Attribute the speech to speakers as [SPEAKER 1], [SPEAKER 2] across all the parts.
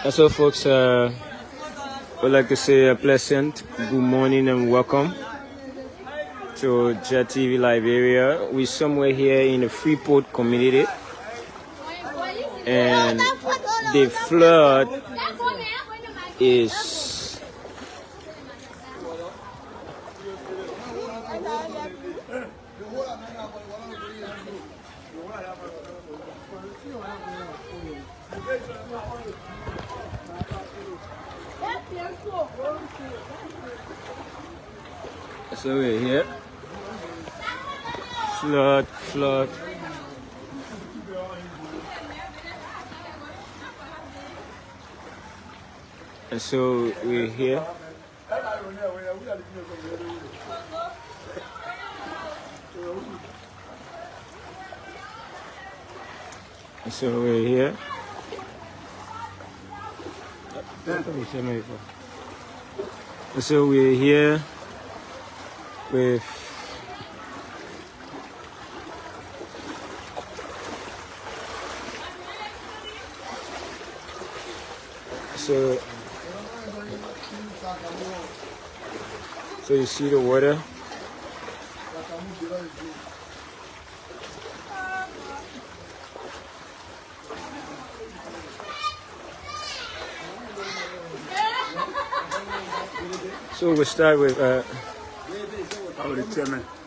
[SPEAKER 1] So, folks, would like to say a pleasant good morning and welcome to Jet TV Liberia. We're somewhere here in the Freeport community, and the flood is so we're here. Flood. And so we're here. And so we're here. And so we're here with so you see the water. So we'll start with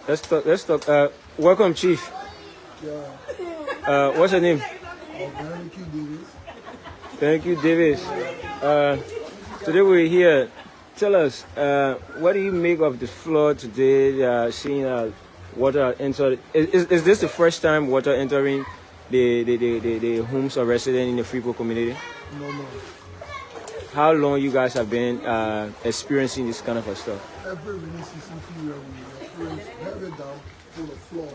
[SPEAKER 1] Let's talk. Welcome, Chief. What's your name? Thank you, Davis. Today we're here. Tell us, what do you make of the flood today? Seeing water enter. Is this the first time water entering the homes of residents in the Freeport community?
[SPEAKER 2] No.
[SPEAKER 1] How long you guys have been experiencing this kind of stuff?
[SPEAKER 2] Every rainy season period, we experience heavy down full of flood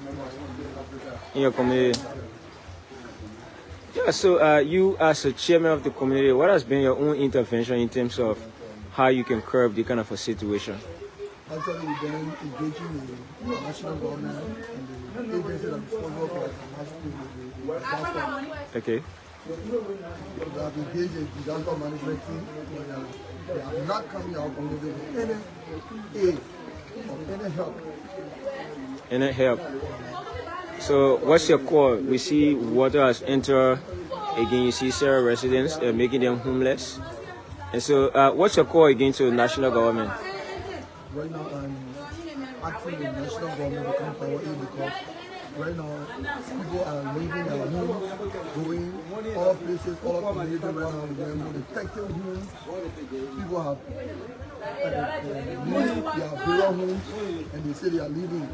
[SPEAKER 1] in your community. Yeah, so you as a chairman of the community, what has been your own intervention in terms of how you can curb the kind of a situation?
[SPEAKER 2] Actually, we've been engaging the national government and the agency that is responsible for disaster.
[SPEAKER 1] Okay.
[SPEAKER 2] We have engaged a disaster management team. They have not come out with any aid or any help.
[SPEAKER 1] Any help? So what's your call? We see water has entered again. You see several residents making them homeless. And so what's your call again to the national government?
[SPEAKER 2] Right now I'm asking the national government to come forward because right now people are leaving their homes, going all places, all communities right now. We're protecting homes. People have leaving their burial homes and they say they are leaving.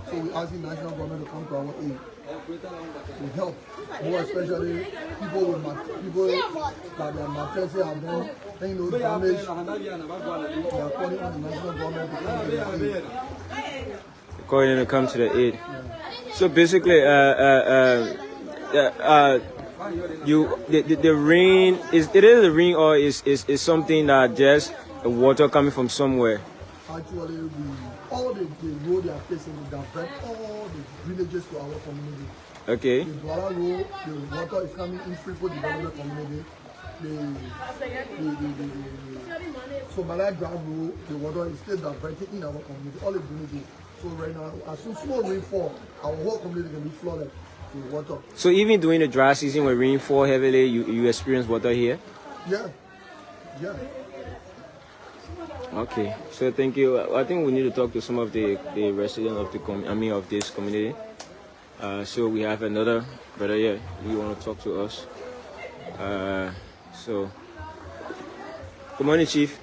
[SPEAKER 2] So we're asking the national government to come to our aid to help. More especially people that their mattresses have done damage. They are calling on the national government to come to their aid.
[SPEAKER 1] Calling to come to the aid.
[SPEAKER 2] Yeah.
[SPEAKER 1] So basically, the rain is the rain or is something that just the water coming from somewhere?
[SPEAKER 2] Actually, all the road they are facing, they divert all the villages to our community.
[SPEAKER 1] Okay.
[SPEAKER 2] The Dwara road, the water is coming in Freeport development community. The Somalia Grand road, the water is still diverted in our community, all the villages. So right now, as soon as small rainfall, our whole community can be flooded with water. So
[SPEAKER 1] even during the dry season when rain fall heavily, you experience water here?
[SPEAKER 2] Yeah.
[SPEAKER 1] Okay, so thank you. I think we need to talk to some of the residents of the of this community. So we have another brother here. We want to talk to us. So good morning, Chief.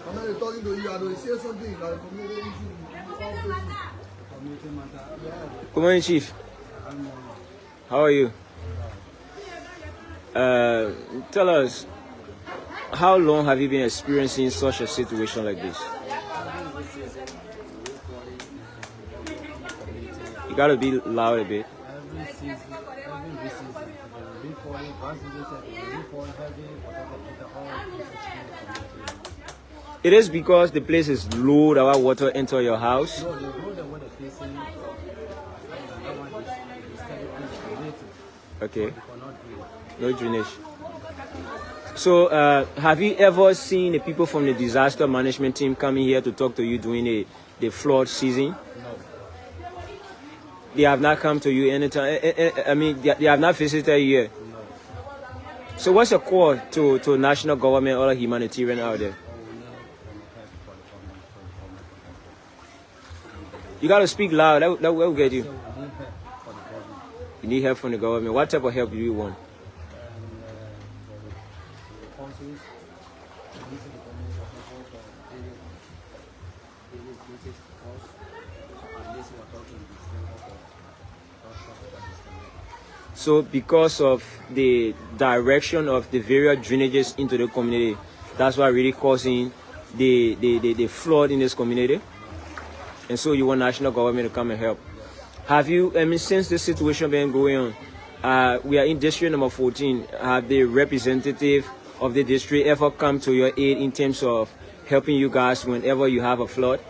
[SPEAKER 2] I'm not talking to you. I don't say something.
[SPEAKER 1] Good morning, Chief. How are you? Tell us, how long have you been experiencing such a situation like this? You gotta be loud a bit. It is because the place is low that water enter your house. Okay. No drainage. So, have you ever seen the people from the disaster management team coming here to talk to you during the flood season?
[SPEAKER 3] No.
[SPEAKER 1] They have not come to you anytime. I mean, they have not visited you here.
[SPEAKER 3] No.
[SPEAKER 1] So, what's your call to national government or humanitarian out there? You gotta speak loud. That will get you. You need help from the government. What type of help do you want? So because of the direction of the various drainages into the community, that's what really causing the flood in this community. And so you want national government to come and help. Have you, I mean, since this situation been going on, we are in district number 14, have the representative of the district ever come to your aid in terms of helping you guys whenever you have a flood?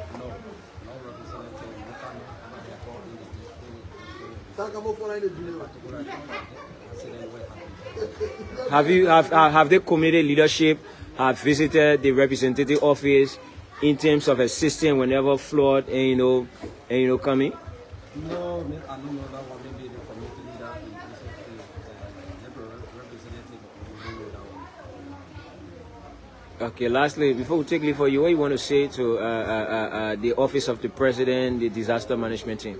[SPEAKER 1] Have the community leadership have visited the representative office in terms of assisting whenever flood and coming?
[SPEAKER 3] No, I don't know that one. Maybe the community leader representative of the
[SPEAKER 1] Okay, lastly, before we take leave for you, what you want to say to the office of the president, the disaster management team?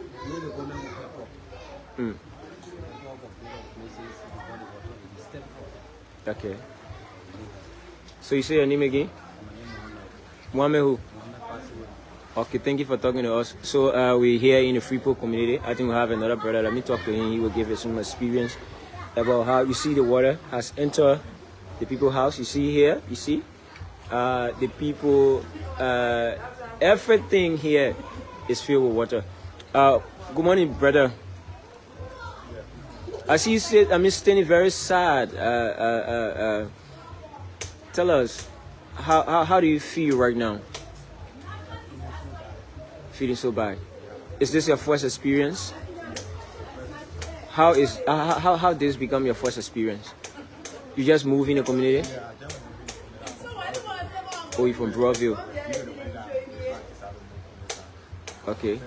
[SPEAKER 1] Okay. So you say your name again? Mohamed who? Okay, thank you for talking to us. So we're here in the Freeport community. I think we have another brother. Let me talk to him. He will give us some experience about how you see the water has entered the people's house. You see here, you see the people, everything here is filled with water. Good morning, brother. I see you sit, I'm standing very sad. Tell us, how do you feel right now? Feeling so bad. Is this your first experience? How this become your first experience? You just move in the community? Oh, you from Broadville? Okay.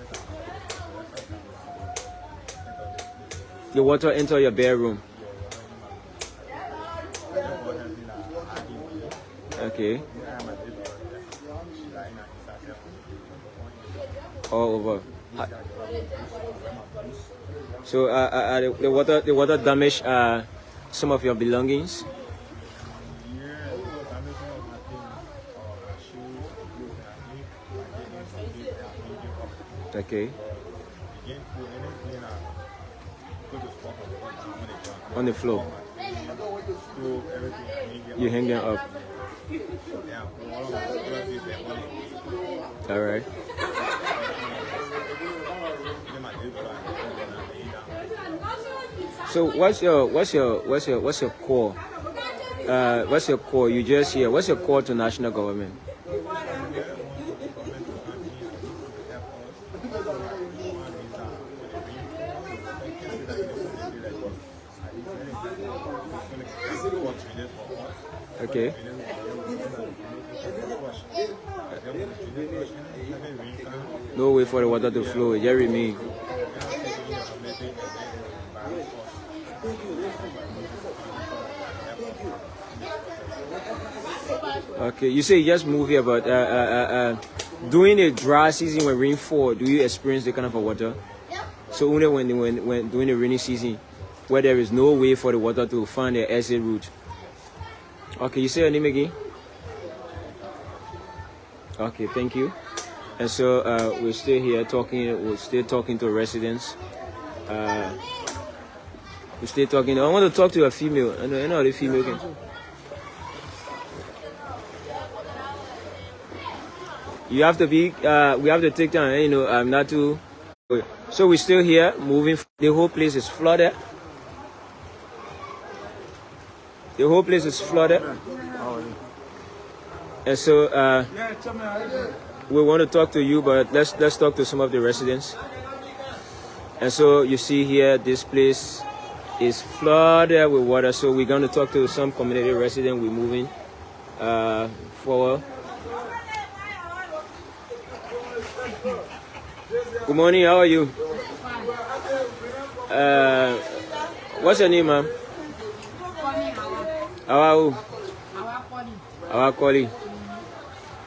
[SPEAKER 1] The water enter your bedroom. Okay. All over. So the water damaged some of your belongings. Okay. On the floor. You hang them up. All right. So what's your core? What's your core? You just here. What's your core to national government? Okay. No way for the water to flow. It just remain. Okay, you say you just move here, but during the dry season when rain fall, do you experience the kind of water? So only when during the rainy season, where there is no way for the water to find the exit route. Okay, you say your name again? Okay, thank you. And so we're still here talking. We're still talking to residents. We're still talking. I want to talk to a female. I know the female can. You have to be. We have to take time. I'm not too. So we're still here, moving. The whole place is flooded. The whole place is flooded. And so we want to talk to you, but let's talk to some of the residents. And so you see here, this place is flooded with water. So we're going to talk to some community residents. We're moving forward. Good morning. How are you? What's your name, ma'am? How calling?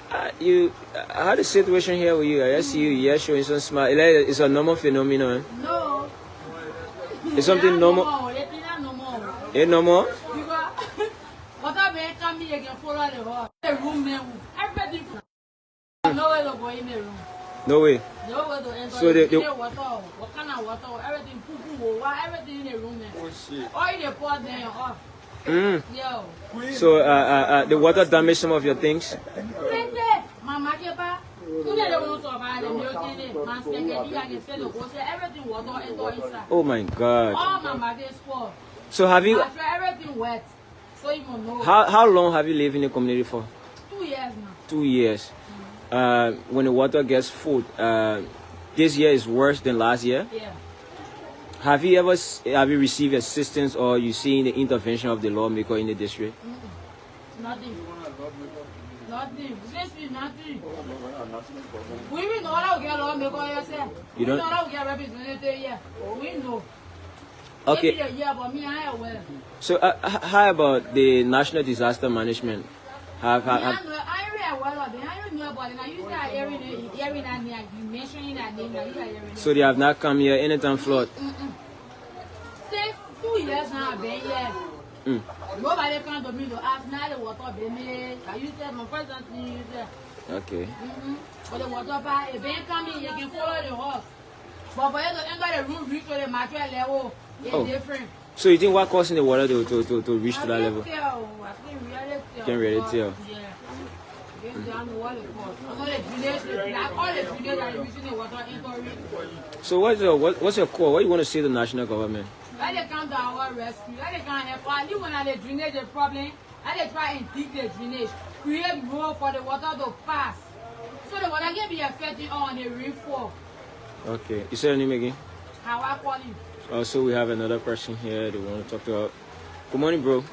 [SPEAKER 1] How the situation here with you? I see you here showing some smile. It's a normal phenomenon.
[SPEAKER 4] No.
[SPEAKER 1] It's something normal. It's normal.
[SPEAKER 4] What I make come here again follow the room. Everybody. No way to go in the room.
[SPEAKER 1] No way.
[SPEAKER 4] No way to enter.
[SPEAKER 1] So the
[SPEAKER 4] what kind of water? Everything everything in the room. Oh shit. All the pot there off. Yo.
[SPEAKER 1] So the water damaged some of your things.
[SPEAKER 4] Mama kepa. Everything water inside.
[SPEAKER 1] Oh my God.
[SPEAKER 4] All mama get spoiled.
[SPEAKER 1] So have you?
[SPEAKER 4] Everything wet. So you know.
[SPEAKER 1] How long have you lived in the community for?
[SPEAKER 4] 2 years now.
[SPEAKER 1] 2 years. When the water gets full, this year is worse than last year.
[SPEAKER 4] Yeah.
[SPEAKER 1] Have you received assistance or you seen the intervention of the lawmaker in the district?
[SPEAKER 4] Nothing. Nothing. Nothing. We will know how to get lawmaker yourself.
[SPEAKER 1] You don't?
[SPEAKER 4] We know how to get representative here. We know.
[SPEAKER 1] Okay.
[SPEAKER 4] Yeah, but me, I aware.
[SPEAKER 1] So how about the national disaster management?
[SPEAKER 4] I know about it. I don't know about it. Now you start hearing that name. You mentioning that name. Now you start hearing it.
[SPEAKER 1] So they have not come here anytime flood.
[SPEAKER 4] Since 2 years now, I've been here. Nobody come to me to ask now the water been made. I used to my first thing you said.
[SPEAKER 1] Okay.
[SPEAKER 4] But the water part, if they come in, you can follow the horse. But for you to enter the room, reach to the mature level, it's different.
[SPEAKER 1] So you think what causing the water to reach to that level?
[SPEAKER 4] I
[SPEAKER 1] Can't really tell.
[SPEAKER 4] Yeah.
[SPEAKER 1] So what's your call? What you want to say to the national government?
[SPEAKER 4] Let they come to our rescue. Let they come help us. Even when they drainage the problem, let they try and dig the drainage. Create road for the water to pass. So the water can be affected on the rainfall.
[SPEAKER 1] Okay. You say your name again?
[SPEAKER 4] How I call you?
[SPEAKER 1] Also, we have another person here. They want to talk to us. Good morning, bro.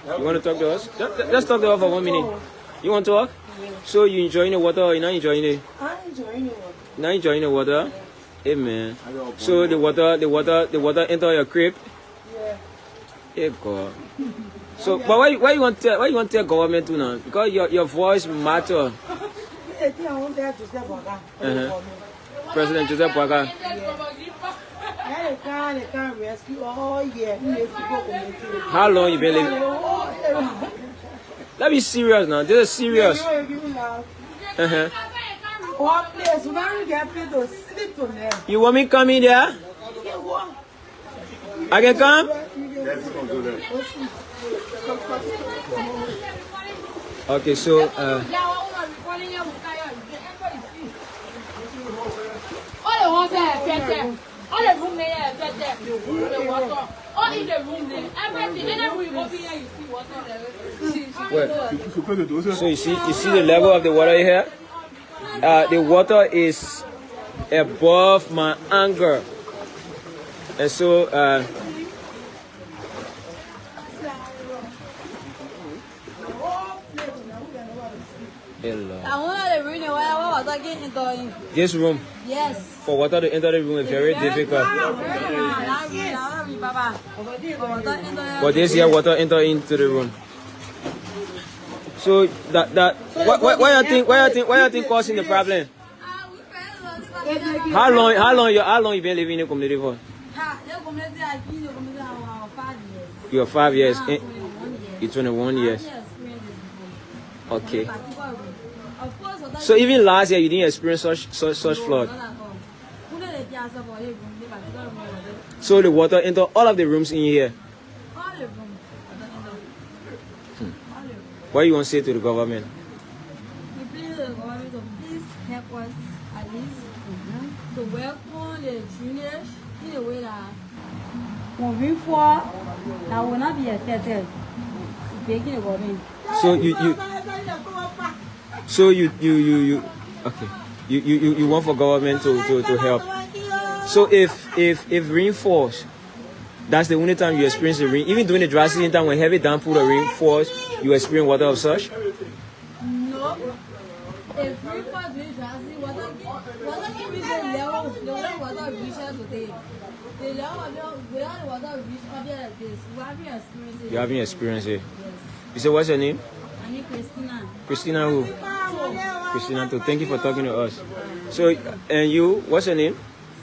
[SPEAKER 1] You want to talk to us? Let's talk to us for 1 minute. You want to talk? So you enjoying the water or you not enjoying it?
[SPEAKER 5] I'm enjoying the water.
[SPEAKER 1] Not enjoying the water? Hey man. So the water enter your crib?
[SPEAKER 5] Yeah.
[SPEAKER 1] Hey God. So but why you want to tell government to now? Because your voice matter. President Joseph Boaga. How long you been living? Let me serious now. This is serious. You want me to come in there? I can come? Okay, so
[SPEAKER 4] all the ones that are affected, all the room they are affected, the water, all in the room there, everything, and every open here you see water there.
[SPEAKER 1] So you see the level of the water here? The water is above my ankle. And so this room,
[SPEAKER 4] yes,
[SPEAKER 1] for water to enter the room is very difficult. But this here water enter into the room. So why you think causing the problem? How long you been living in the community for? You are 5 years. You're 21 years. Okay. So even last year you didn't experience such flood. So the water entered all of the rooms in here. What you want to say to the government?
[SPEAKER 4] We plead the government to please help us at least to welcome the drainage in a way that when we fall, that will not be affected. Begging the government.
[SPEAKER 1] So you okay. You want for government to help. So if rain falls, that's the only time you experience the rain. Even during the dry season time when heavy downpour or rain falls, you experience water of such?
[SPEAKER 4] No. If Freeport during dry season, water can reach the way water reaches today. The level without the water reach up here like this, we haven't experienced it.
[SPEAKER 1] You haven't experienced it?
[SPEAKER 4] Yes.
[SPEAKER 1] You say, what's your name?
[SPEAKER 4] I mean Christina.
[SPEAKER 1] Christina who? Christina too. Thank you for talking to us. So, and you, what's your name?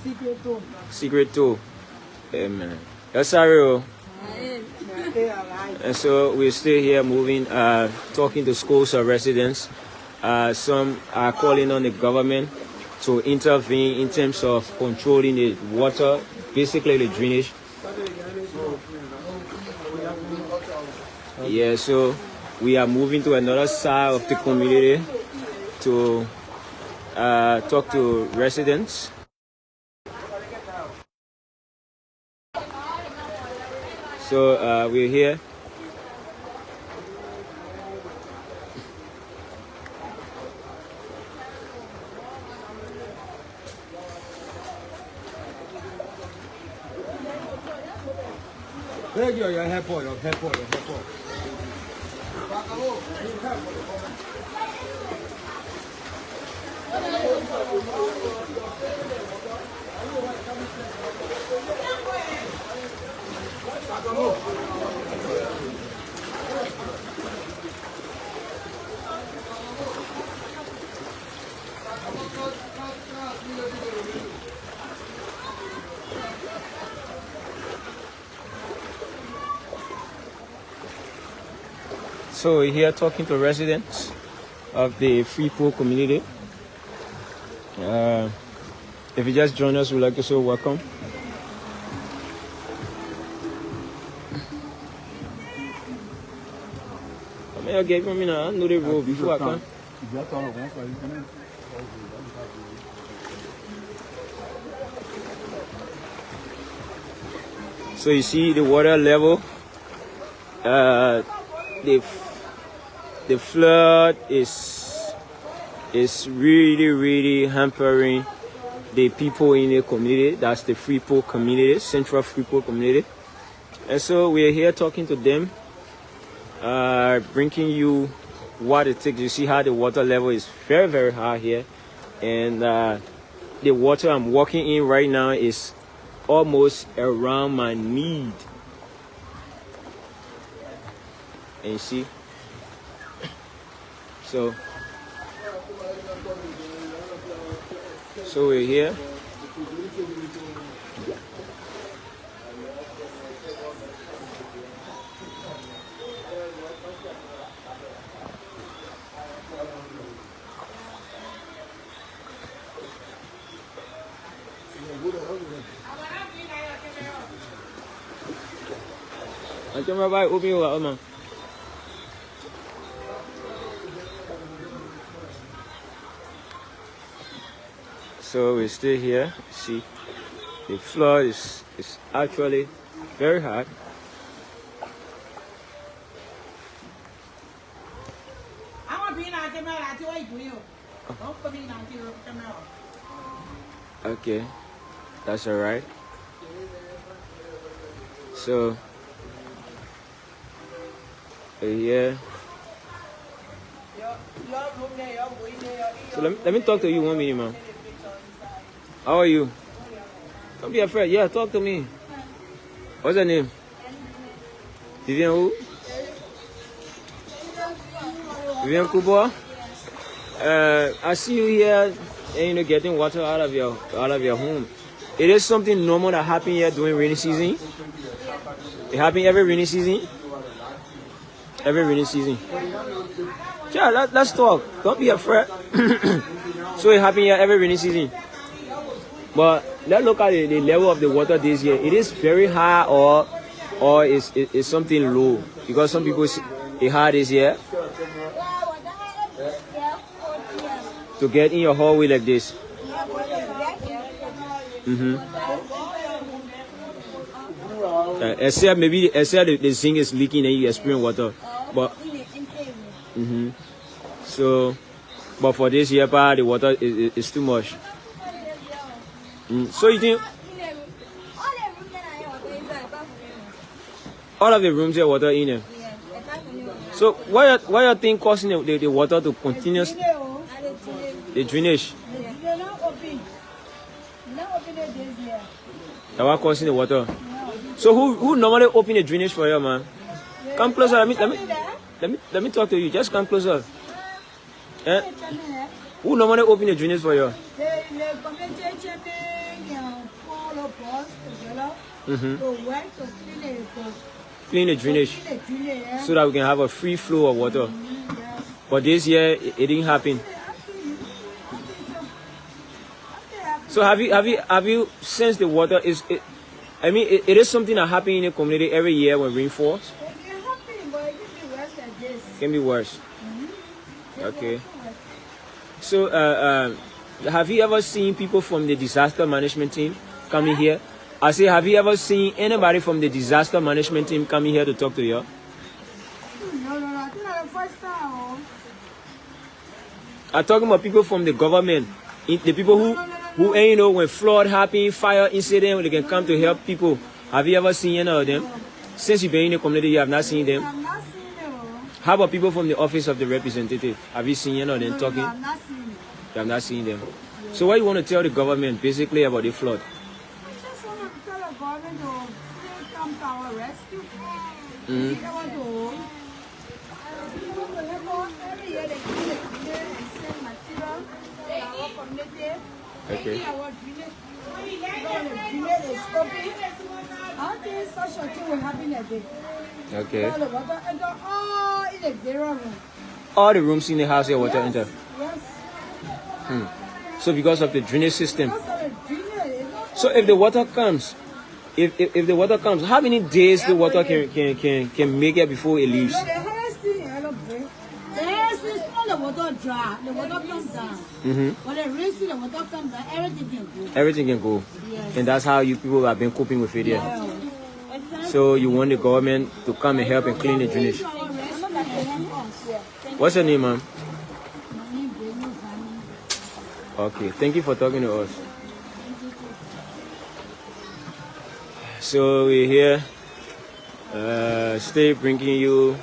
[SPEAKER 5] Secret too.
[SPEAKER 1] Secret too. Amen. Yes, sorry. And so we're still here moving, talking to schools or residents. Some are calling on the government to intervene in terms of controlling the water, basically the drainage. Yeah, so we are moving to another side of the community to talk to residents. So we're here.
[SPEAKER 3] Where your airport, your airport.
[SPEAKER 1] So we're here talking to residents of the Freeport community. If you just joined us, we'd like to say welcome. I gave me I know the road before I come. So you see the water level. The flood is really hampering the people in the community. That's the Freeport community, Central Freeport community. And so we're here talking to them, bringing you what it takes. You see how the water level is very high here, and the water I'm walking in right now is almost around my knee. And you see, so we're here. I can provide open your man. So we're still here. See, the floor is actually very hard. Okay, that's all right. So yeah. So let me talk to you 1 minute, man. How are you? Don't be afraid. Yeah, talk to me. What's your name? Vivian who? Vivian Kubo? I see you here and getting water out of your home. It is something normal that happens here during rainy season. It happens every rainy season. Every rainy season. Yeah, let's talk. Don't be afraid. So it happens here every rainy season. But let's look at the level of the water this year. It is very high or it's something low. Because some people say it high this year. To get in your hallway like this. Except the zinc is leaking and you experience water. But so, but for this year, the water is too much. So you think all of the rooms have water in them? So why you think causing the water to continuous the drainage? That what causing the water? So who normally open the drainage for you, man? Come closer. Let me talk to you. Just come closer. Eh? Who normally open the drainage for you? Clean the drainage so that we can have a free flow of water. But this year it didn't happen. So have you sensed the water is? It is something that happens in the community every year when rain falls. Can be worse. Okay. So have you ever seen people from the disaster management team coming here? I say, have you ever seen anybody from the disaster management team coming here to talk to you?
[SPEAKER 4] No, I think that's the first time.
[SPEAKER 1] I'm talking about people from the government, the people who when flood happen, fire incident, they can come to help people. Have you ever seen any of them? Since you've been in the community, you have not seen them?
[SPEAKER 4] I've not seen them.
[SPEAKER 1] How about people from the office of the representative? Have you seen any of them talking?
[SPEAKER 4] I've not seen them.
[SPEAKER 1] You have not seen them. So what you want to tell the government basically about the flood?
[SPEAKER 4] I just want to tell the government to come to our rescue. They want to every year they clean the drainage and send material to our community.
[SPEAKER 1] Okay.
[SPEAKER 4] Our drainage, the drainage is open. I don't think such a thing will happen again.
[SPEAKER 1] Okay.
[SPEAKER 4] All the water enter all in the zero room.
[SPEAKER 1] All the rooms in the house here water enter.
[SPEAKER 4] Yes.
[SPEAKER 1] So because of the drainage system.
[SPEAKER 4] Because of the drainage, it's not
[SPEAKER 1] So if the water comes, if the water comes, how many days the water can make it before it leaves?
[SPEAKER 4] the highest thing, the highest thing is all the water dry, the water comes down. When the rain, the water comes down, everything can go.
[SPEAKER 1] Everything can go.
[SPEAKER 4] Yes.
[SPEAKER 1] And that's how you people have been coping with it here.
[SPEAKER 4] Yeah.
[SPEAKER 1] So you want the government to come and help and clean the drainage. What's your name, ma'am? Okay, thank you for talking to us. So we're here, still bringing you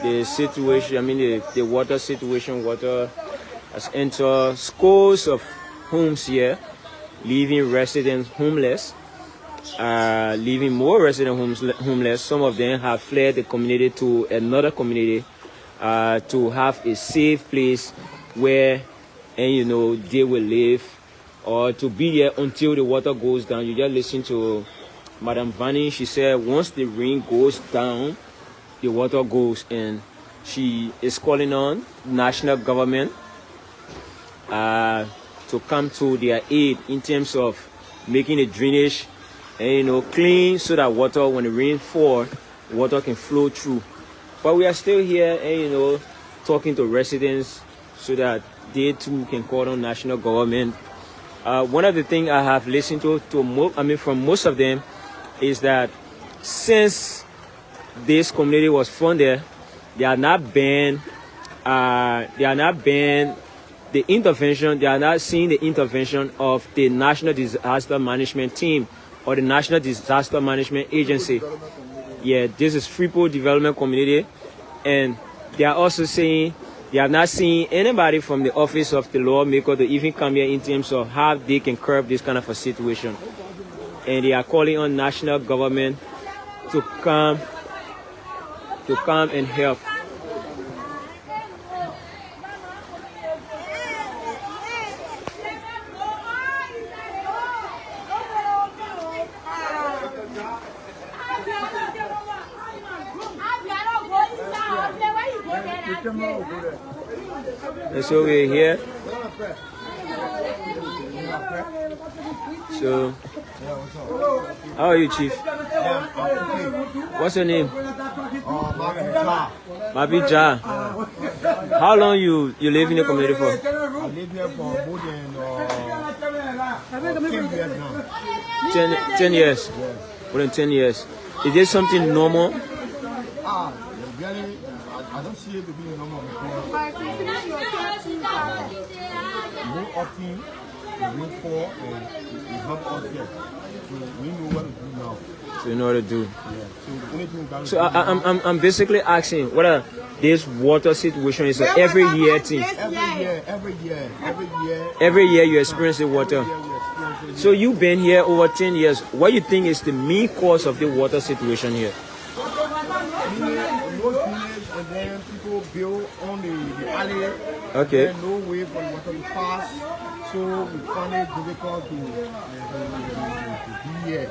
[SPEAKER 1] the situation, the water situation. Water has entered scores of homes here, leaving residents homeless, leaving more residents homeless. Some of them have fled the community to another community to have a safe place where they will live, or to be there until the water goes down. You just listen to Madam Vanny. She said once the rain goes down, the water goes, and she is calling on national government to come to their aid in terms of making the drainage clean, so that water, when the rain falls, water can flow through. But we are still here and talking to residents so that they too can call on national government. One of the things I have listened to from most of them is that since this community was funded, they are not banned the intervention. They are not seeing the intervention of the National Disaster Management Team or the National Disaster Management Agency. Yeah, this is Freeport Development Community, and they are also saying they have not seen anybody from the office of the lawmaker to even come here in terms of how they can curb this kind of a situation. And they are calling on national government to come and help. And so we're here. So, how are you, Chief? What's your name? Mabija. How long you live in the community for?
[SPEAKER 6] I live here for more than 10 years now.
[SPEAKER 1] 10 years? More than 10 years. Is this something normal?
[SPEAKER 6] Really, I don't see it to be normal because more often rainfall and it help us here. So we know what to do now.
[SPEAKER 1] So you know what to do.
[SPEAKER 6] Yeah. So the only thing that
[SPEAKER 1] So I'm basically asking whether this water situation is an every year thing. Every year you experience the water. So you've been here over 10 years. What do you think is the main cause of the water situation here?
[SPEAKER 6] And then people build on the alley.
[SPEAKER 1] Okay.
[SPEAKER 6] There's no way for the water to pass. So we find it difficult to be here.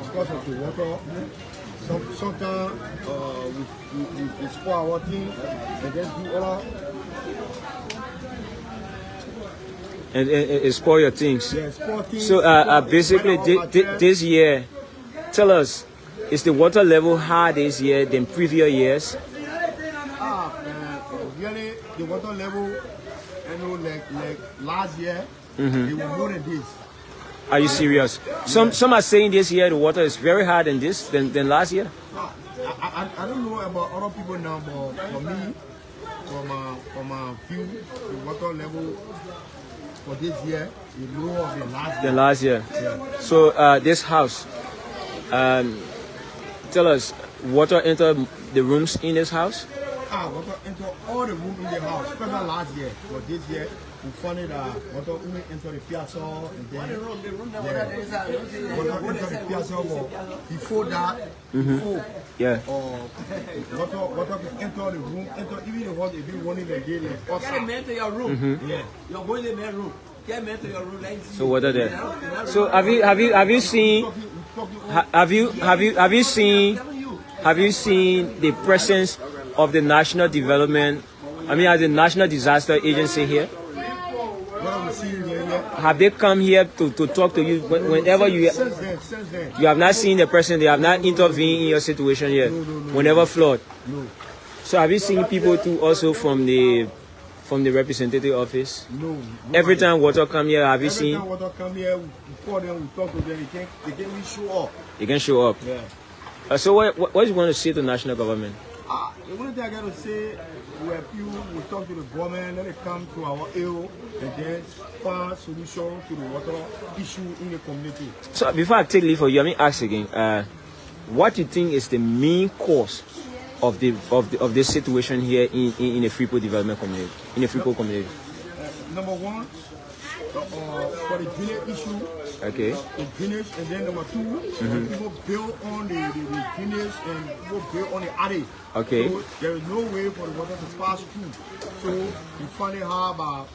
[SPEAKER 6] Because of the water. Sometimes we spoil our things and then do other.
[SPEAKER 1] And it spoil your things.
[SPEAKER 6] Yeah, spoil things.
[SPEAKER 1] So basically this year, tell us, is the water level high this year than previous years?
[SPEAKER 6] Really, the water level, like last year, it was more than this.
[SPEAKER 1] Are you serious? Some are saying this year the water is very high than than last year.
[SPEAKER 6] I don't know about other people now, but for me, from my view, the water level for this year is lower than last year. Yeah.
[SPEAKER 1] So this house, tell us, water enter the rooms in this house?
[SPEAKER 6] Water enter all the rooms in the house, especially last year. But this year, we found it water only enter the piazza and then water enter the piazza. But before that, water can enter the room, enter even the house if you want it again.
[SPEAKER 3] Get me to your room. Yeah, you're going in my room. Get me to your room.
[SPEAKER 1] So water there. So have you seen the presence of the National Development, as the National Disaster Agency here? Have they come here to talk to you whenever you have not seen the person, they have not intervened in your situation yet? Whenever flood?
[SPEAKER 6] No.
[SPEAKER 1] So have you seen people too also from the representative office?
[SPEAKER 6] No.
[SPEAKER 1] Every time water come here, have you seen?
[SPEAKER 6] Every time water come here, we call them, we talk to them, they can really show up.
[SPEAKER 1] They can show up.
[SPEAKER 6] Yeah.
[SPEAKER 1] So what do you want to say to the national government?
[SPEAKER 6] The only thing I got to say, we talk to the government, let it come to our aid and then find a solution to the water issue in the community.
[SPEAKER 1] So before I take leave for you, let me ask again, what do you think is the main cause of this situation here in the Freeport development community, in the Freeport community?
[SPEAKER 6] Number one, for the drainage issue.
[SPEAKER 1] Okay.
[SPEAKER 6] The drainage, and then number two, people build on the drainage and people build on the alley.
[SPEAKER 1] Okay.
[SPEAKER 6] So there is no way for the water to pass through. So we find it hard by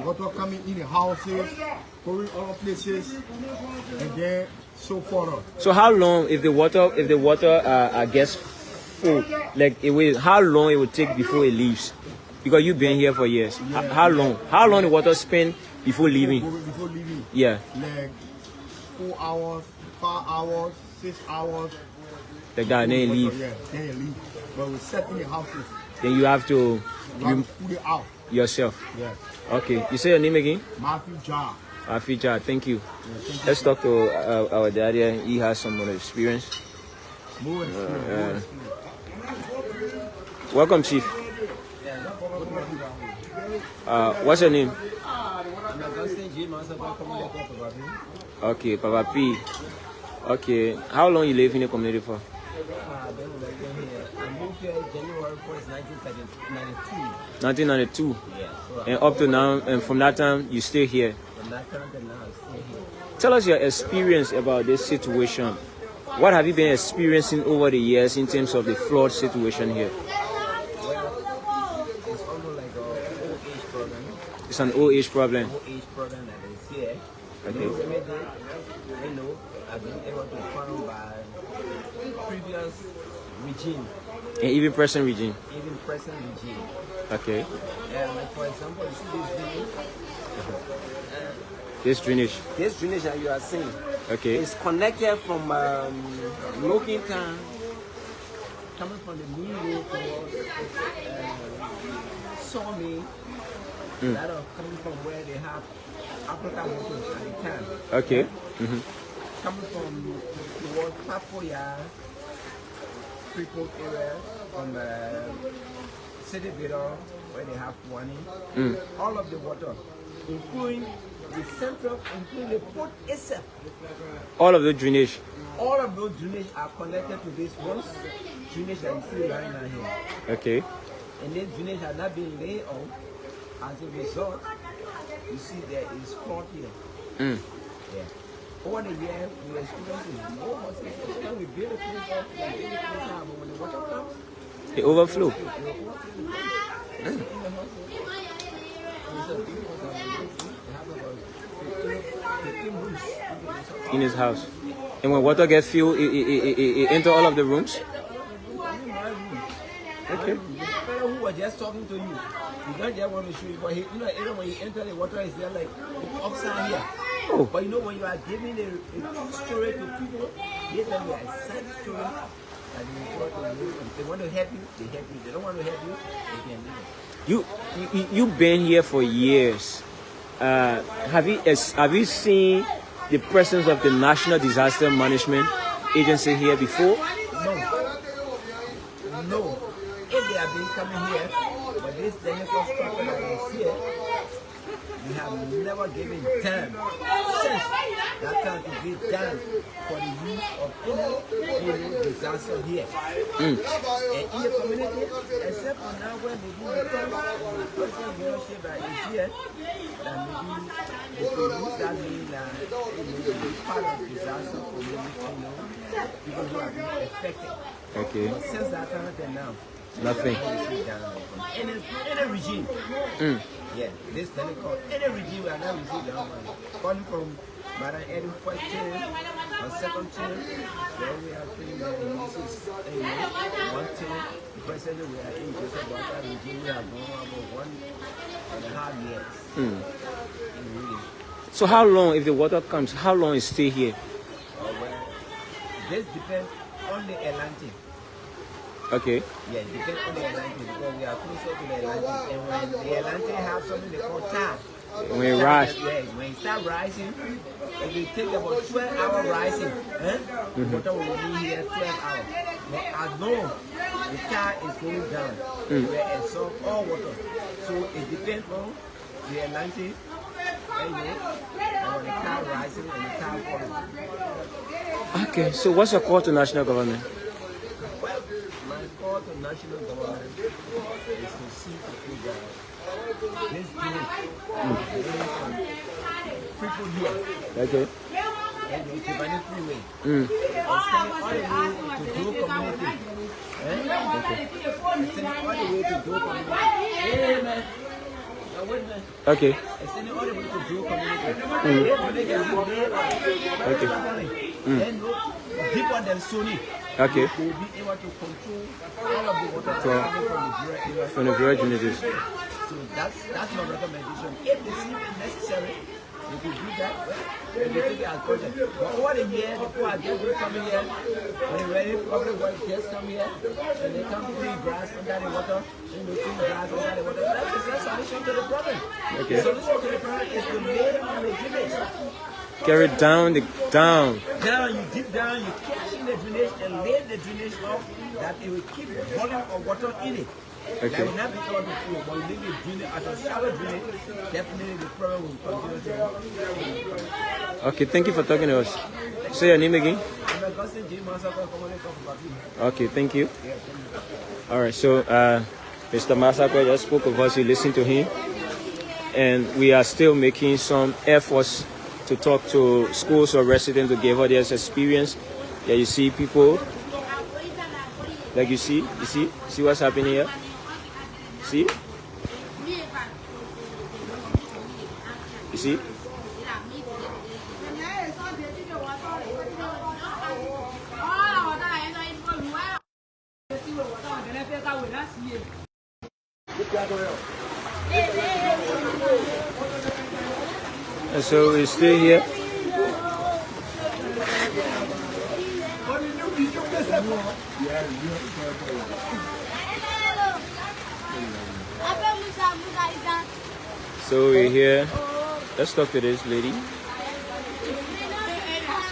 [SPEAKER 6] water coming in the houses, going other places, and then so forth.
[SPEAKER 1] So how long, if the water gets full, like how long it would take before it leaves? Because you've been here for years. Yeah. How long the water spend before leaving?
[SPEAKER 6] Before leaving?
[SPEAKER 1] Yeah.
[SPEAKER 6] Like 4 hours, 5 hours, 6 hours.
[SPEAKER 1] Like that, then you leave.
[SPEAKER 6] Yeah, then you leave. But we set in the houses.
[SPEAKER 1] Then you have to
[SPEAKER 6] put it out
[SPEAKER 1] yourself.
[SPEAKER 6] Yeah.
[SPEAKER 1] Okay. You say your name again?
[SPEAKER 6] Matthew Jar.
[SPEAKER 1] Matthew Jar. Thank you.
[SPEAKER 6] Yeah, thank you.
[SPEAKER 1] Let's talk to our daddy. He has some more experience.
[SPEAKER 6] More experience.
[SPEAKER 1] Welcome, Chief. What's your name? Okay, Papa P. Okay, how long you live in the community for?
[SPEAKER 3] I moved here January 1st, 1992.
[SPEAKER 1] 1992.
[SPEAKER 3] Yeah.
[SPEAKER 1] And up to now, and from that time, you stay here.
[SPEAKER 3] From that time to now, I stay here.
[SPEAKER 1] Tell us your experience about this situation. What have you been experiencing over the years in terms of the flood situation here? It's an old age problem.
[SPEAKER 3] Old age problem that is here.
[SPEAKER 1] Okay.
[SPEAKER 3] I've been able to found by previous regime.
[SPEAKER 1] And even present regime.
[SPEAKER 3] Even present regime.
[SPEAKER 1] Okay.
[SPEAKER 3] Like for example, you see
[SPEAKER 1] this drainage.
[SPEAKER 3] This drainage that you are seeing.
[SPEAKER 1] Okay.
[SPEAKER 3] It's connected from Looking Town, coming from the new road towards Sawmill. That are coming from where they have African motors at the time.
[SPEAKER 1] Okay.
[SPEAKER 3] Coming from towards Papoya, Freeport area, from City Villa, where they have warning. All of the water, including the central, including the port itself.
[SPEAKER 1] All of the drainage.
[SPEAKER 3] All of those drainage are connected to this one drainage that you see right now here.
[SPEAKER 1] Okay.
[SPEAKER 3] And this drainage has not been laid on. As a result, you see there is flood here. Yeah. Over the year, we experienced more houses. When we build a place up, we build a place up, but when the water comes,
[SPEAKER 1] It overflow.
[SPEAKER 3] it overflows.
[SPEAKER 1] In his house. And when water gets filled, it enter all of the rooms? Okay.
[SPEAKER 3] The fellow who was just talking to you, you don't just want to show you, but you know, even when you enter the water, is there like upside here.
[SPEAKER 1] Oh.
[SPEAKER 3] But you know, when you are giving a true story to people, give them a sad story, and they want to help you, they help you. They don't want to help you, they can leave.
[SPEAKER 1] You've been here for years. Have you seen the presence of the National Disaster Management Agency here before?
[SPEAKER 3] No. If they have been coming here, but this technical structure that is here, we have never given time since that time to be done for the use of any disaster here. And in the community, except for now when they do the person leadership that is here, that maybe they could use that mean that part of disaster community, people who have been affected.
[SPEAKER 1] Okay.
[SPEAKER 3] But since that time until now,
[SPEAKER 1] Nothing.
[SPEAKER 3] Any regime. Yeah, this technical, any regime we are not receiving that money. Coming from Madam Eddie first term or second term, then we are pretty much one term. Presently we are in just about that regime. We are going about 1.5 years. Really.
[SPEAKER 1] So how long, if the water comes, how long is stay here?
[SPEAKER 3] Well, this depends on the Atlantic.
[SPEAKER 1] Okay.
[SPEAKER 3] Yeah, it depends on the Atlantic because we are closer to the Atlantic. And when the Atlantic have something they call tide.
[SPEAKER 1] When it rise.
[SPEAKER 3] Yeah, when it start rising, it will take about 12 hours rising. The water will be here 12 hours. But as long the tide is going down, we absorb all water. So it depends on the Atlantic. And when the tide rising and the tide falling.
[SPEAKER 1] Okay, so what's your call to national government?
[SPEAKER 3] My call to national government is to see that this unit is from Freeport here.
[SPEAKER 1] Okay.
[SPEAKER 3] And the Kibani Freeway. And sending all the way to Joe community. Sending all the way to Joe community. Hey, man. Now, wait, man.
[SPEAKER 1] Okay.
[SPEAKER 3] Sending all the way to Joe community.
[SPEAKER 1] Okay.
[SPEAKER 3] Then deeper than Sony.
[SPEAKER 1] Okay.
[SPEAKER 3] They will be able to control all of the water coming from the
[SPEAKER 1] From the drainages.
[SPEAKER 3] So that's my recommendation. If they see it necessary, they could do that. Well, they take it as project. But over the year, the people are just coming here. When ready, public work just come here, and they come to clean grass under the water, and they clean grass under the water. That is the solution to the problem.
[SPEAKER 1] Okay.
[SPEAKER 3] The solution to the problem is to lay on the drainage.
[SPEAKER 1] Carry down
[SPEAKER 3] Down, you deep down, you catch in the drainage and lay the drainage off that it will keep the volume of water in it.
[SPEAKER 1] Okay.
[SPEAKER 3] That will not be able to flow, but you leave the drainage as a shallow drainage, definitely the problem will continue to.
[SPEAKER 1] Okay, thank you for talking to us. Say your name again.
[SPEAKER 3] I'm Augustine J. Masako, Community of Baku.
[SPEAKER 1] Okay, thank you. All right, so Mr. Masako just spoke of us. You listened to him, and we are still making some efforts to talk to schools or residents to give us their experience. Yeah, you see people, like you see what's happening here. See, you see. And so we stay here. So we're here. Let's talk to this lady.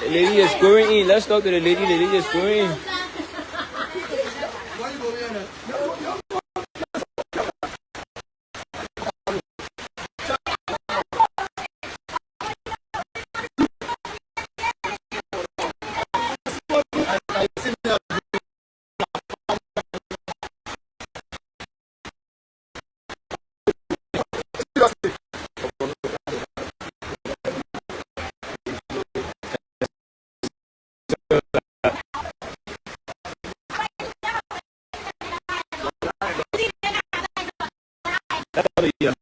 [SPEAKER 1] The lady is going in. Let's talk to the lady. The lady is going in. Yeah.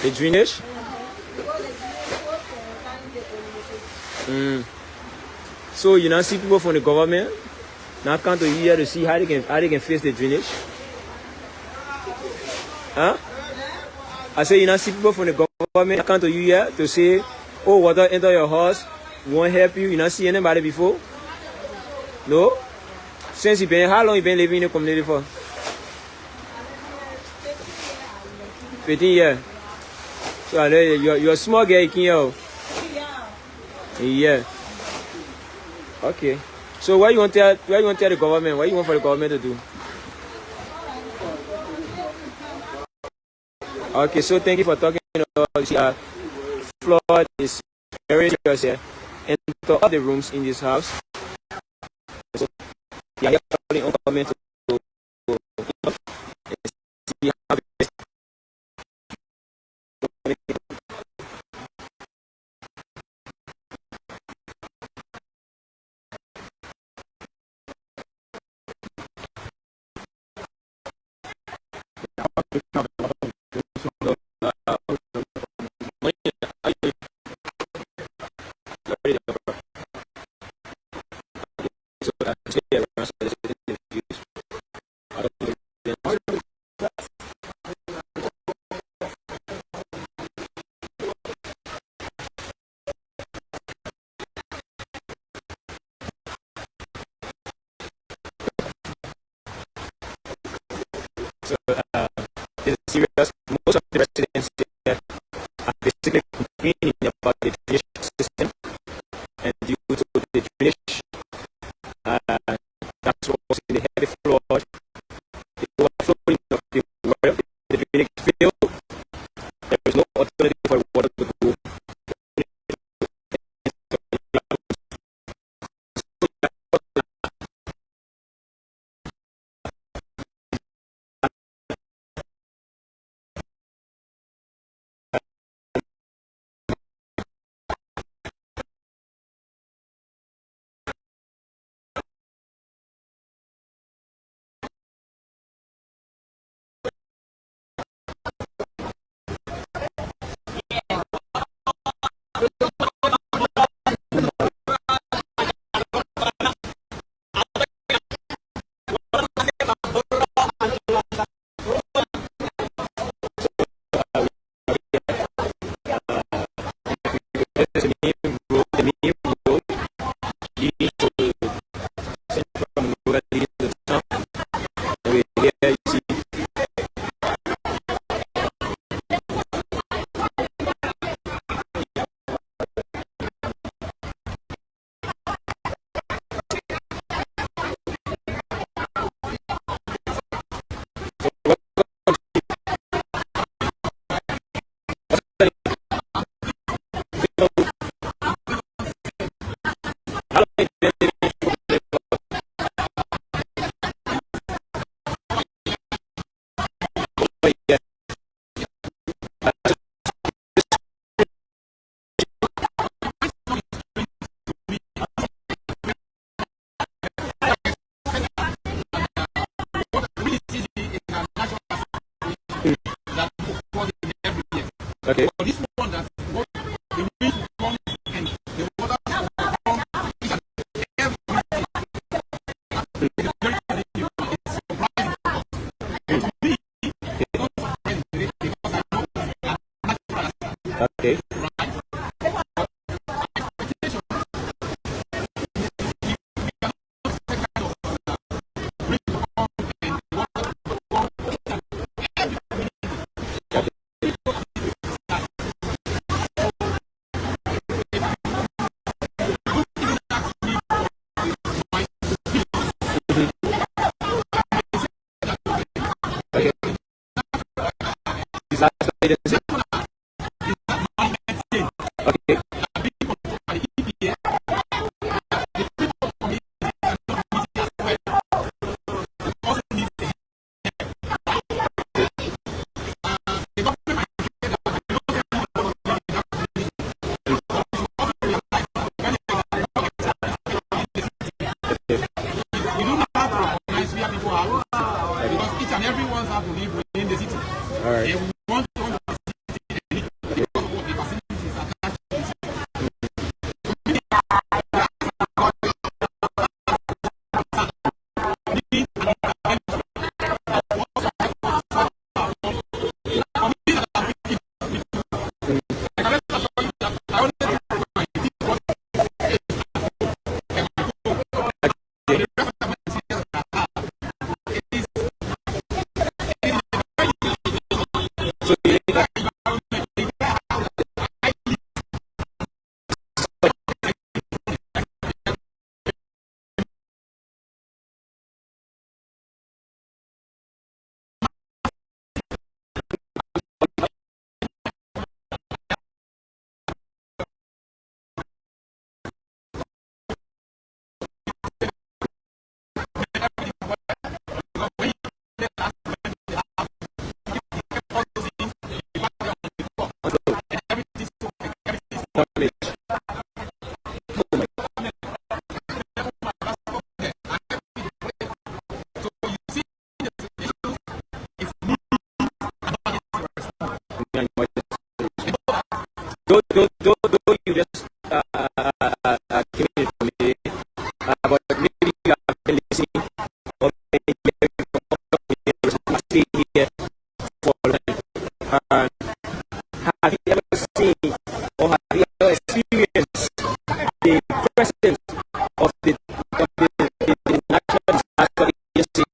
[SPEAKER 1] The drainage? So you now see people from the government now come to here to see how they can fix the drainage? Huh? I say you now see people from the government come to you here to say, oh, water enter your house, won't help you. You not see anybody before? No? Since how long you been living in the community for? 15 years. So you're a small girl, you can hear. Yeah. Okay. So what you want to tell the government? What you want for the government to do? Okay, so thank you for talking to us. Flood is very serious here. And to all the rooms in this house. So yeah, calling on government to see how it's serious. Most of the residents here are basically complaining about the drainage system, and due to the drainage, that's what was in the heavy flood, the overflowing of the well, the drainage failed. There is no alternative for the water to go. Okay. agency. Okay.
[SPEAKER 6] Because each and every one have to live within the city.
[SPEAKER 1] All right.
[SPEAKER 6] If we want to own the city, because of what the facilities attached to the city.
[SPEAKER 1] Though you just came in for me, but maybe you have been listening, or maybe you stay here for have you ever seen or have you ever experienced the presence of the National Disaster Agency?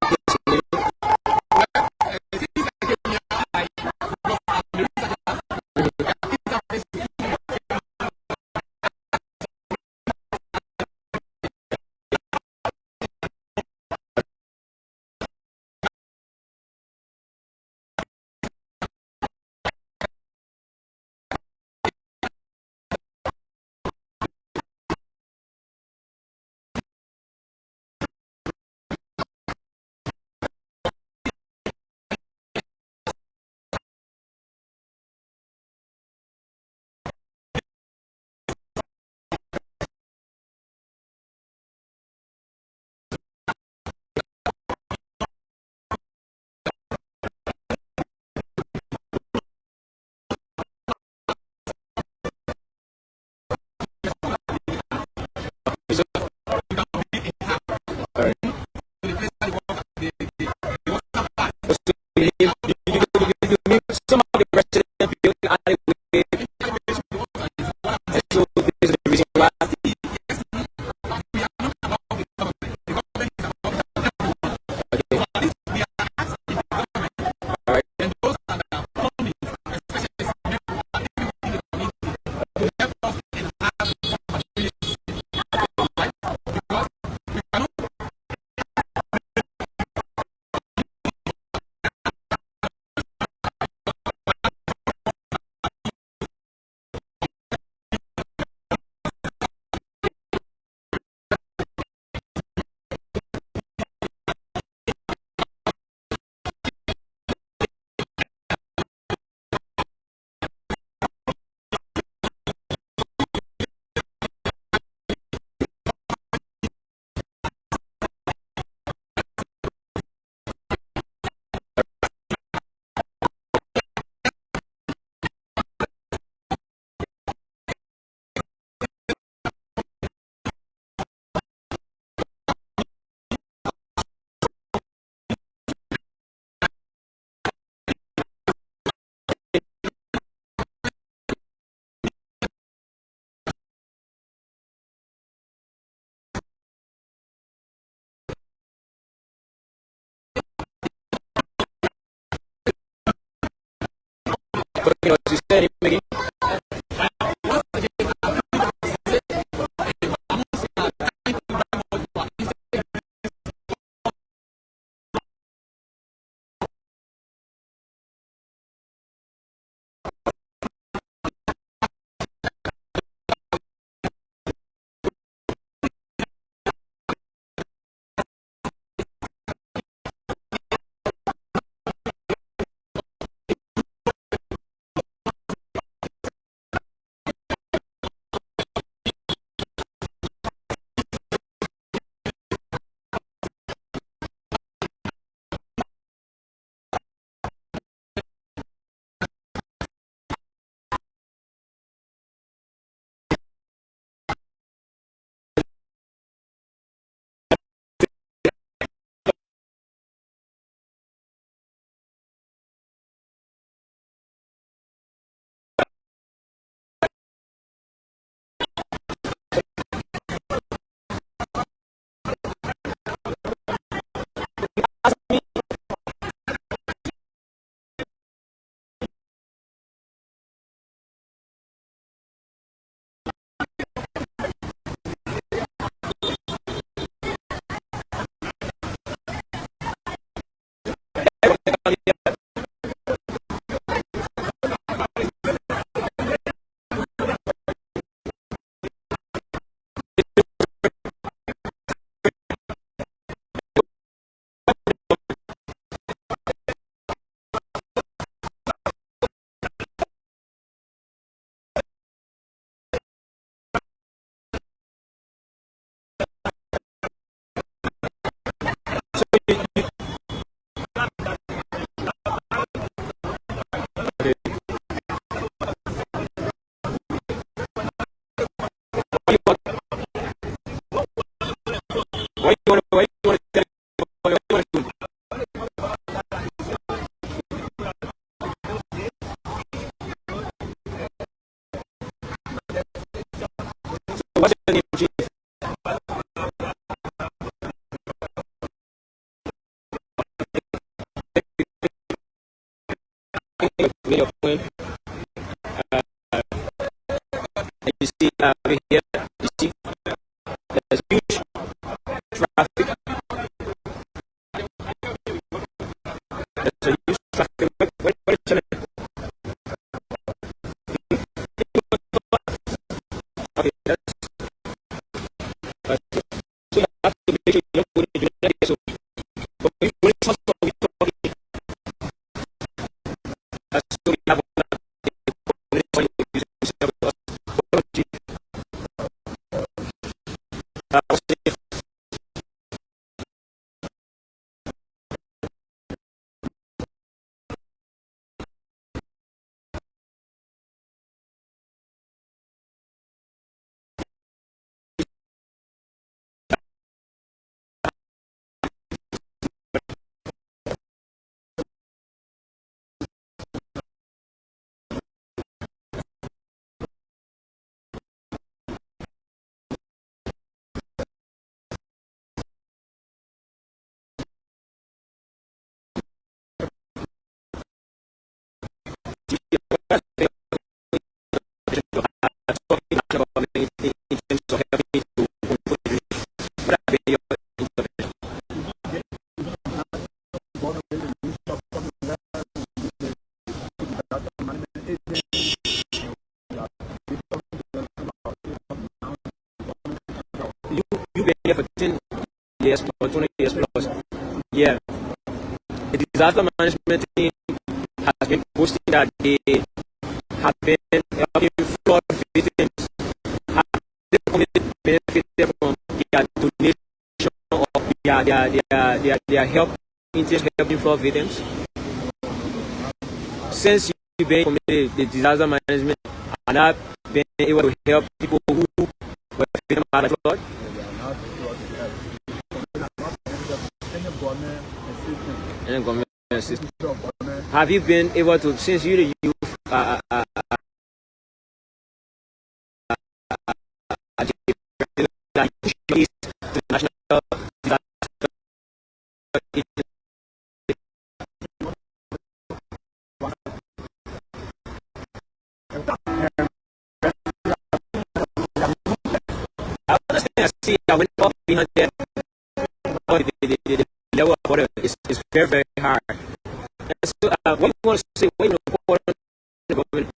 [SPEAKER 1] Some of the president built alleyway, so this is the reason why. She said it, What's your name, Chief? Your point. You see over here, you see there's huge traffic. There's a huge traffic. What is your name? Okay, that's so you have to make sure you don't put it in your neck. So, but when we talk that's so we have you've been here for 10 years or 20 years plus. Yeah. The disaster management team has been posting that they have been helping flood victims. Have the community benefited from their donation or their help in helping flood victims? Since you've been committed the disaster management and not been able to help people who were victims of the flood? Any government assistance. Have you been able to, since you're the youth, to national I understand, I see, I went up behind there. The level of water is very, very hard. And so, what do you want to say? What do you want to the government?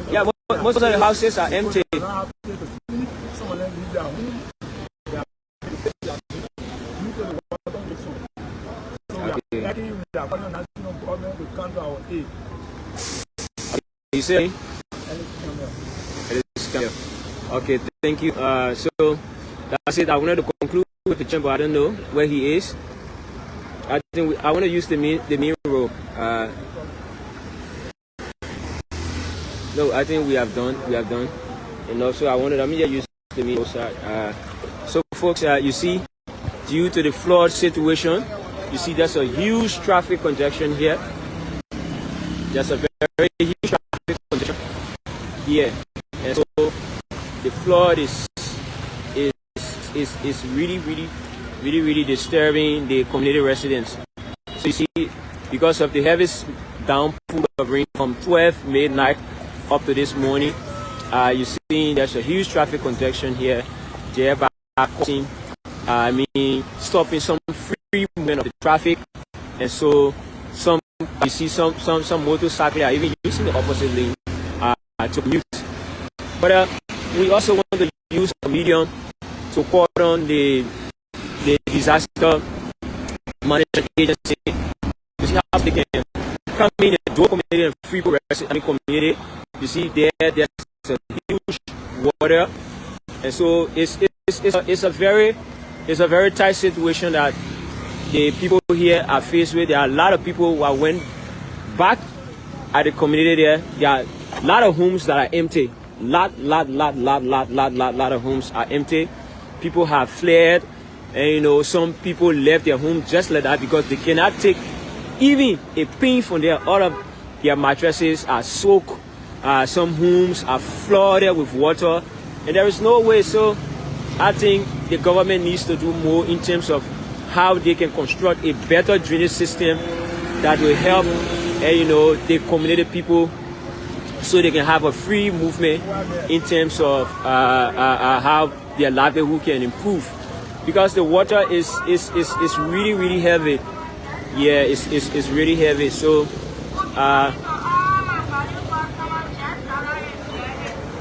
[SPEAKER 1] Yeah, most of the houses are empty. You say? Okay, thank you. So that's it. I wanted to conclude with the chamber. I don't know where he is. I think I want to use the mirror. No, I think we have done. And also, I wanted. Let me just use the mirror side. So, folks, you see, due to the flood situation, you see there's a huge traffic congestion here. There's a very huge traffic congestion here, and so the flood is really disturbing the community residents. So you see, because of the heavy downpour of rain from 12 midnight up to this morning, You see, there's a huge traffic congestion here, thereby causing, stopping some free movement of the traffic, and so you see some motorcyclists are even using the opposite lane to commute. But we also want to use a medium to call on the disaster management agency to see how they can come in and do community and Freeport community. You see there's a huge water, and so it's a very tight situation that the people here are faced with. There are a lot of people who went back at the community there. There are a lot of homes that are empty. Lot of homes are empty. People have fled, and some people left their home just like that because they cannot take even a pin from there. All of their mattresses are soaked. Some homes are flooded with water, and there is no way. So I think the government needs to do more in terms of how they can construct a better drainage system that will help the community people, so they can have a free movement in terms of how their livelihood can improve, because the water is really heavy. Yeah, it's really heavy. So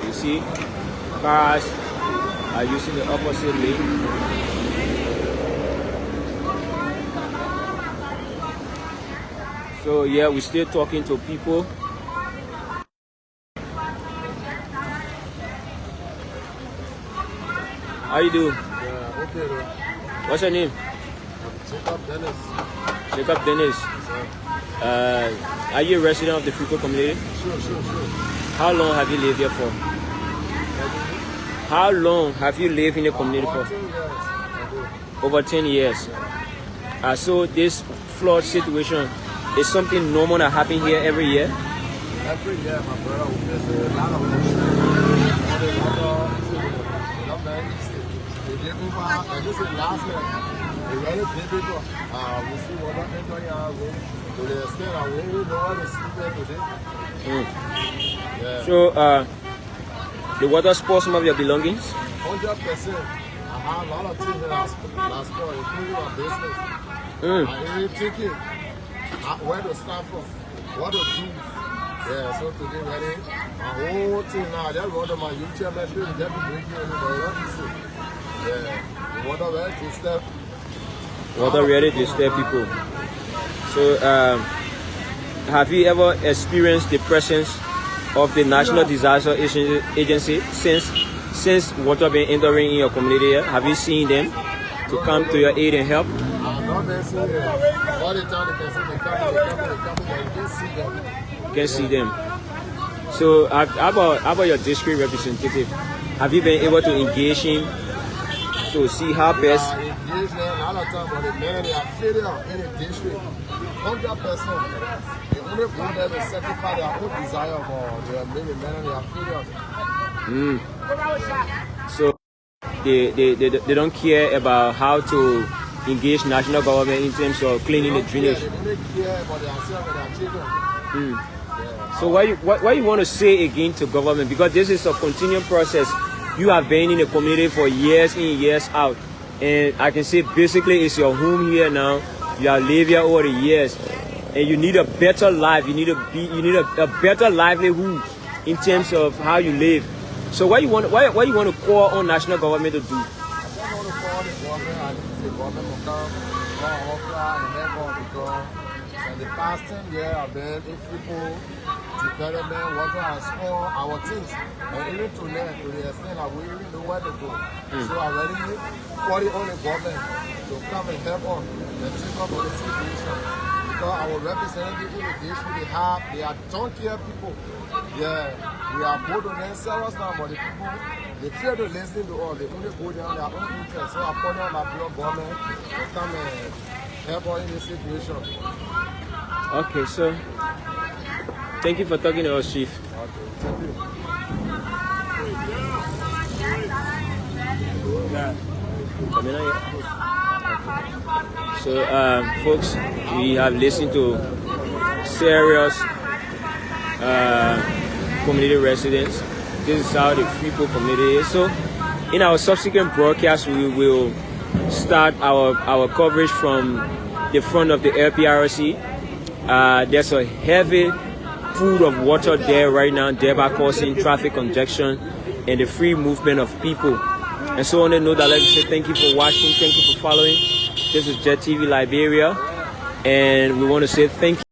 [SPEAKER 1] you see, cars are using the opposite lane. So yeah, we're still talking to people. How you doing?
[SPEAKER 6] Yeah, okay, bro.
[SPEAKER 1] What's your name?
[SPEAKER 6] Jacob Dennis.
[SPEAKER 1] Jacob Dennis. Are you a resident of the Freeport community?
[SPEAKER 6] Sure.
[SPEAKER 1] How long have you lived here for? How long have you lived in the community for?
[SPEAKER 6] 10 years.
[SPEAKER 1] Over 10 years. So this flood situation is something normal that happens here every year?
[SPEAKER 6] Every year, my brother will face a lot of and this is last year. We really big people. We see water entering our room. To the extent that we don't know what to sleep there today. Yeah.
[SPEAKER 1] So the water spoils some of your belongings?
[SPEAKER 6] 100%. I have a lot of things that are spoiled, including my business. I even thinking where to start from, what to do. Yeah, so today ready. My whole thing now, I just run to my YouTube message, just to bring you in. Yeah, the water ready to step.
[SPEAKER 1] Water ready to step people. So have you ever experienced the presence of the National Disaster Agency since water been entering in your community here? Have you seen them to come to your aid and help?
[SPEAKER 6] I've not been seeing them. All the time they say they come, but you can't see them.
[SPEAKER 1] You can see them. So how about your district representative? Have you been able to engage him to see how best?
[SPEAKER 6] I engage them a lot of time, but the men they are failure in the district. 100%. They only go there to sacrifice their own desire for their men they are failure.
[SPEAKER 1] So they don't care about how to engage national government in terms of cleaning the drainage.
[SPEAKER 6] They only care about themselves and their children. Yeah.
[SPEAKER 1] So what you want to say again to government, because this is a continuing process. You have been in the community for years in, years out, and I can say basically it's your home here now. You have lived here over the years, and you need a better life. You need a better livelihood in terms of how you live. So what you want to call on national government to do?
[SPEAKER 6] I just want to call the government and the government will come and help because in the past 10 years I've been in people development, water has all our things. And even to the extent that we even know where to go. So I really call on the government to come and help us and take up on the situation. Because our representatives in the district, they are junkier people. Yeah, we are both on themselves now, but the people, they fear to listen to us. They only go down their own interest. So I call on my government to come and help us in this situation.
[SPEAKER 1] Okay, so thank you for talking to us, Chief.
[SPEAKER 6] Okay, thank you.
[SPEAKER 1] So, folks, we have listened to serious community residents This is how the Freeport community is. So in our subsequent broadcast, we will start our coverage from the front of the LPRC. There's a heavy pool of water there right now, thereby causing traffic congestion and the free movement of people. And so on a note, I'd like to say thank you for watching, thank you for following. This is Jet TV Liberia, and we want to say thank you.